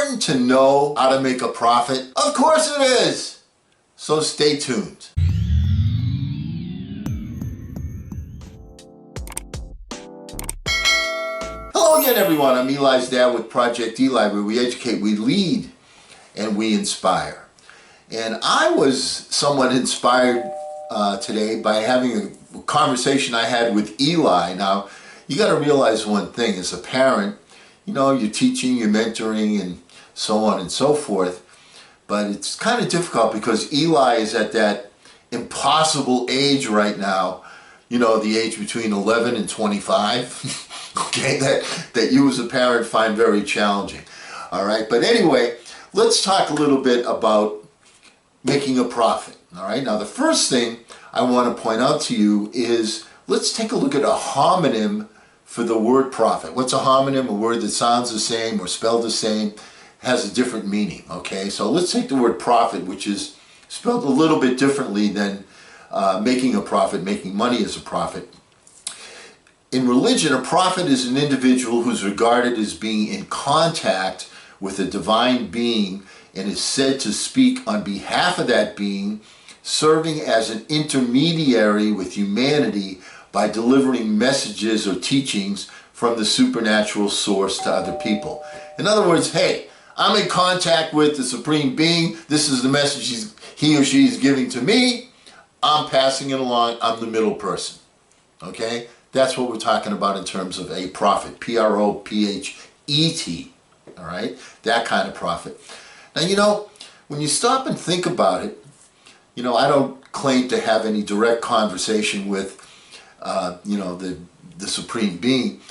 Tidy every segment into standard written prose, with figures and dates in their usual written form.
important to know how to make a profit? Of course it is! So stay tuned. Hello again, everyone. I'm Eli's dad with Project Eli, where we educate, we lead, and we inspire. And I was somewhat inspired today by having a conversation I had with Eli. Now, you got to realize one thing. As a parent, you know, you're teaching, you're mentoring, and so on and so forth. But it's kind of difficult because Eli is at that impossible age right now, you know, the age between 11 and 25, okay, that you as a parent find very challenging. All right, but anyway, let's talk a little bit about making a profit. All right, now the first thing I want to point out to you is, let's take a look at a homonym for the word profit. What's a homonym? A word that sounds the same or spelled the same, has a different meaning, okay? So let's take the word profit, which is spelled a little bit differently than making a profit, making money as a profit. In religion, a prophet is an individual who's regarded as being in contact with a divine being and is said to speak on behalf of that being, serving as an intermediary with humanity by delivering messages or teachings from the supernatural source to other people. In other words, hey, I'm in contact with the Supreme Being. This is the message he or she is giving to me. I'm passing it along. I'm the middle person. Okay? That's what we're talking about in terms of a prophet. P-R-O-P-H-E-T. All right? That kind of prophet. Now, you know, when you stop and think about it, you know, I don't claim to have any direct conversation with, you know, the Supreme Being,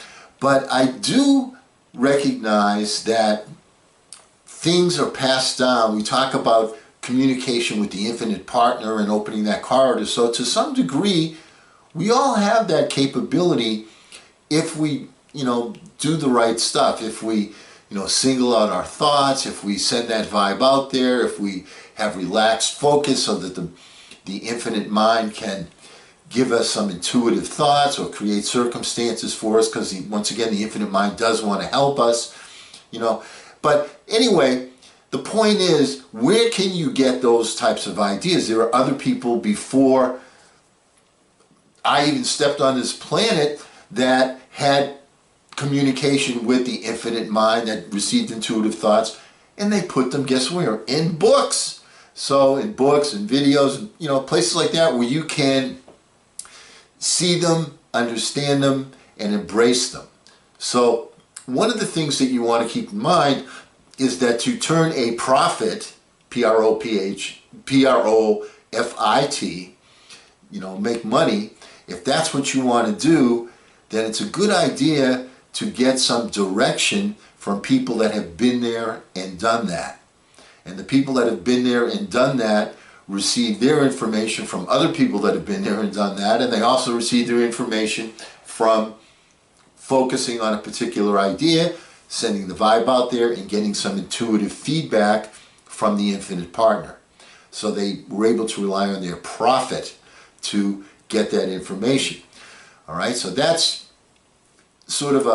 but I do recognize that things are passed down. We talk about communication with the infinite partner and opening that corridor. So to some degree, we all have that capability if we, you know, do the right stuff. If we, you know, single out our thoughts, if we send that vibe out there, if we have relaxed focus so that the infinite mind can give us some intuitive thoughts or create circumstances for us, because once again, the infinite mind does want to help us, you know. But anyway, the point is, where can you get those types of ideas? There are other people before I even stepped on this planet that had communication with the infinite mind, that received intuitive thoughts, and they put them, guess where? In books. So in books and videos, you know, places like that where you can see them, understand them, and embrace them. So one of the things that you want to keep in mind is that to turn a profit, P-R-O-F-I-T, you know, make money, if that's what you want to do, then it's a good idea to get some direction from people that have been there and done that. And the people that have been there and done that receive their information from other people that have been there and done that, and they also receive their information from focusing on a particular idea, sending the vibe out there, and getting some intuitive feedback from the infinite partner. So they were able to rely on their profit to get that information. All right, so that's sort of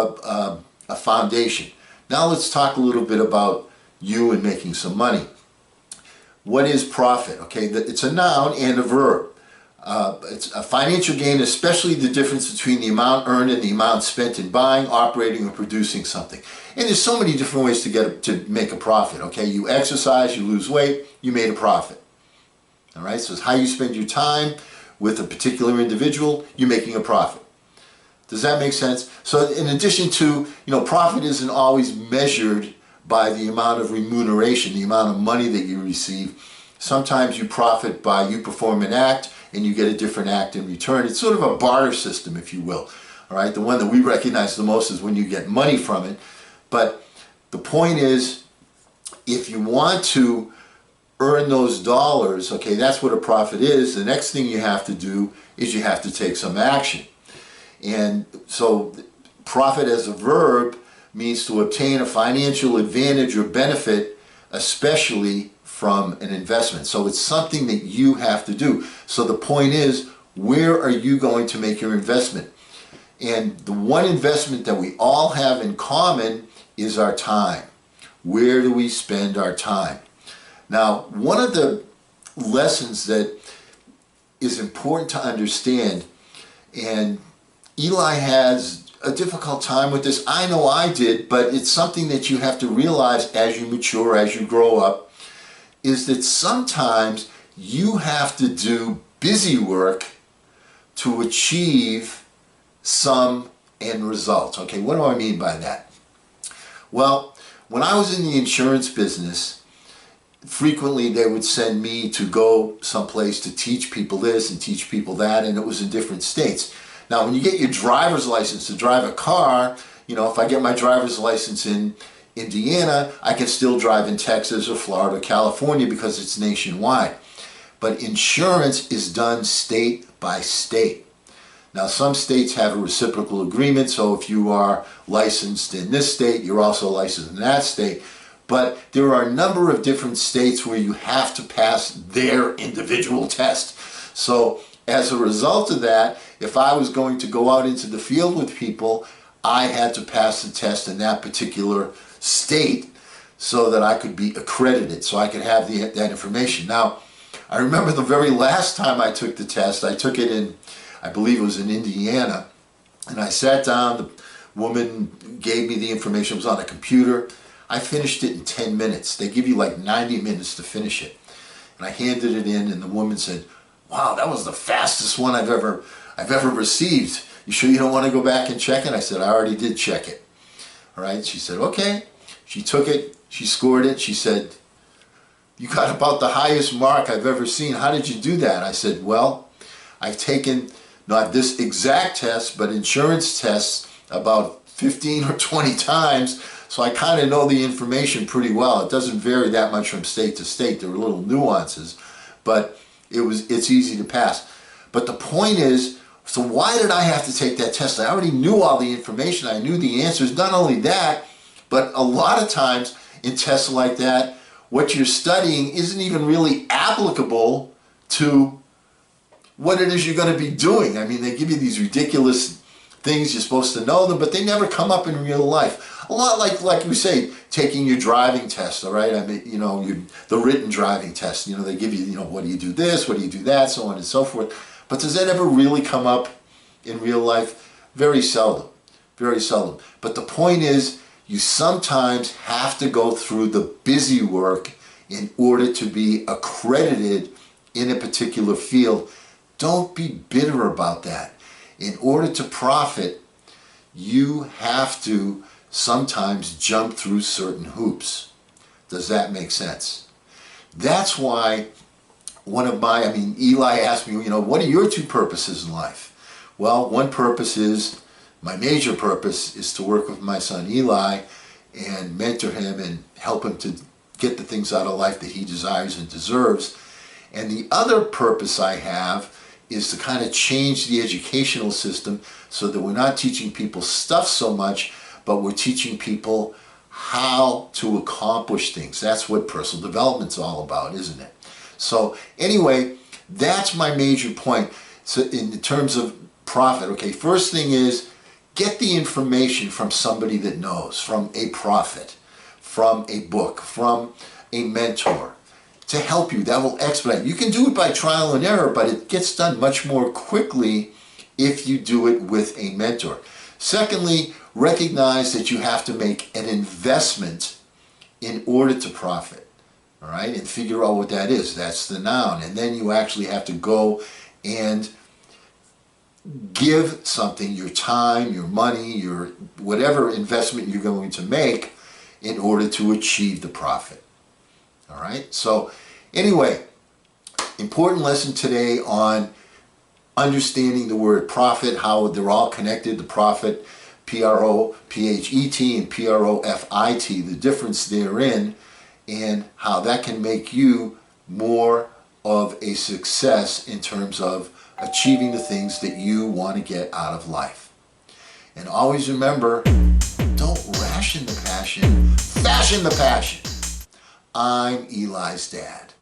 a foundation. Now let's talk a little bit about you and making some money. What is profit? Okay, it's a noun and a verb. It's a financial gain, especially the difference between the amount earned and the amount spent in buying, operating, or producing something. And there's so many different ways to make a profit. Okay, you exercise, you lose weight, you made a profit. All right, so it's how you spend your time with a particular individual, you're making a profit. Does that make sense? So in addition to, you know, profit isn't always measured by the amount of remuneration, the amount of money that you receive. Sometimes you profit by, you perform an act and you get a different act in return. It's sort of a barter system, if you will. All right, the one that we recognize the most is when you get money from it. But the point is, if you want to earn those dollars, okay, that's what a profit is. The next thing you have to do is you have to take some action. And so profit as a verb means to obtain a financial advantage or benefit, especially from an investment. So it's something that you have to do. So the point is, where are you going to make your investment? And the one investment that we all have in common is our time. Where do we spend our time? Now, one of the lessons that is important to understand, and Eli has a difficult time with this, I know I did, but it's something that you have to realize as you mature, as you grow up, is that sometimes you have to do busy work to achieve some end result. Okay, what do I mean by that? Well, when I was in the insurance business, frequently they would send me to go someplace to teach people this and teach people that, and it was in different states. Now, when you get your driver's license to drive a car, you know, if I get my driver's license in Indiana, I can still drive in Texas or Florida or California because it's nationwide. But insurance is done state by state. Now, some states have a reciprocal agreement, so if you are licensed in this state, you're also licensed in that state. But there are a number of different states where you have to pass their individual test. So as a result of that, if I was going to go out into the field with people, I had to pass the test in that particular state so that I could be accredited, so I could have that information. Now, I remember the very last time I took the test, I took it in, I believe it was in Indiana, and I sat down, the woman gave me the information, it was on a computer. I finished it in 10 minutes. They give you like 90 minutes to finish it. And I handed it in, and the woman said, "Wow, that was the fastest one I've ever received. You sure you don't want to go back and check it?" I said, "I already did check it." All right, she said, "Okay." She took it, she scored it, she said, "You got about the highest mark I've ever seen. How did you do that?" I said, "Well, I've taken not this exact test, but insurance tests about 15 or 20 times, so I kind of know the information pretty well. It doesn't vary that much from state to state. There are little nuances, but it's easy to pass." But the point is, so why did I have to take that test? I already knew all the information. I knew the answers. Not only that, but a lot of times in tests like that, what you're studying isn't even really applicable to what it is you're going to be doing. I mean, they give you these ridiculous things, you're supposed to know them, but they never come up in real life. A lot like you say, taking your driving test, all right? I mean, you know, the written driving test, you know, they give you, you know, what do you do this, what do you do that, so on and so forth. But does that ever really come up in real life? Very seldom, very seldom. But the point is, you sometimes have to go through the busy work in order to be accredited in a particular field. Don't be bitter about that. In order to profit, you have to sometimes jump through certain hoops. Does that make sense? That's why Eli asked me, you know, what are your two purposes in life? Well, one purpose is, my major purpose is to work with my son Eli and mentor him and help him to get the things out of life that he desires and deserves. And the other purpose I have is to kind of change the educational system so that we're not teaching people stuff so much, but we're teaching people how to accomplish things. That's what personal development's all about, isn't it? So anyway, that's my major point. So in terms of profit, okay, first thing is, get the information from somebody that knows, from a prophet, from a book, from a mentor, to help you. That will expedite. You can do it by trial and error, but it gets done much more quickly if you do it with a mentor. Secondly, recognize that you have to make an investment in order to profit. All right, and figure out what that is. That's the noun. And then you actually have to go and give something, your time, your money, your whatever investment you're going to make in order to achieve the profit. All right, so anyway, important lesson today on understanding the word profit, how they're all connected, the profit, P-R-O-P-H-E-T and P-R-O-F-I-T, the difference therein, and how that can make you more of a success in terms of achieving the things that you want to get out of life. And always remember, don't ration the passion, fashion the passion. I'm Eli's dad.